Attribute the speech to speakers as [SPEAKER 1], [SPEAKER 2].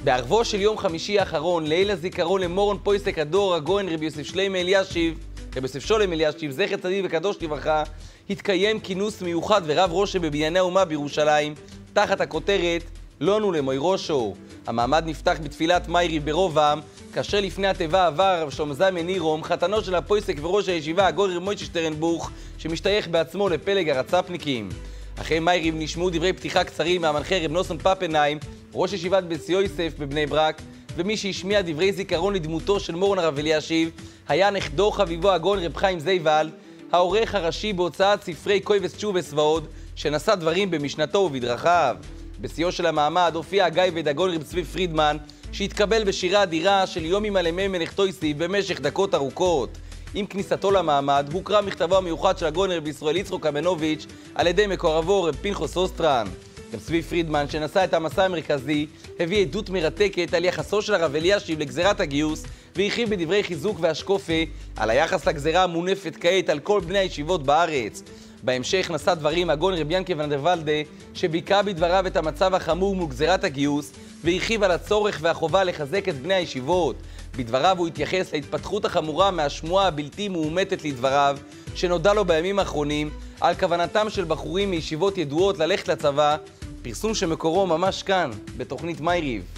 [SPEAKER 1] בערבו של יום חמישי האחרון, ליל הזיכרון למורון פויסק הדור הגויין רבי יוסף שולם אלישיב, זכר צדיק וקדוש לברכה, התקיים כינוס מיוחד ורב רושם בבנייני האומה בירושלים, תחת הכותרת לנו למוירושו. המעמד נפתח בתפילת מייריב ברוב עם, כאשר לפני התיבה עבר רב שלמה זלמן נירום, חתנו של הפויסק וראש הישיבה הגויין רב מוישה שטרנבוך, שמשתייך בעצמו לפלג הרצפניקים. אחרי מייריב נשמעו דברי פתיחה קצרים מהמנחה רב נוסון פפנהיים, ראש ישיבת בית יוסף בבני ברק, ומי שהשמיע דברי זיכרון לדמותו של מורן הרב אלישיב היה נכדו חביבו הגאון רב חיים זייבל, העורך הראשי בהוצאת ספרי קויבס תשובס ועוד, שנשא דברים במשנתו ובדרכיו. בשיאו של המעמד הופיע הגאיבד הגאון רב צבי פרידמן, שהתקבל בשירה אדירה של יום ימלא מלך תויסיב במשך דקות ארוכות. עם כניסתו למעמד הוקרא מכתבו המיוחד של הגאון רב ישראל יצחק קמנוביץ' על ידי מקורבו רב פנחס אוסטרן. רב צבי פרידמן, שנשא את המסע המרכזי, הביא עדות מרתקת על יחסו של הרב אלישיב לגזירת הגיוס, והרחיב בדברי חיזוק והשקופה על היחס לגזירה המונפת כעת על כל בני הישיבות בארץ. בהמשך נשא דברים הגאון רב ינקה ונדרוולדה, שביקע בדבריו את המצב החמור מול גזירת הגיוס, והרחיב על הצורך והחובה לחזק את בני הישיבות. בדבריו הוא התייחס להתפתחות החמורה מהשמועה הבלתי מאומתת לדבריו, שנודע לו בימים האחרונים, על כוונתם של בחורים מישיבות ידועות ללכת לצבא, פרסום שמקורו ממש כאן, בתוכנית מייריב.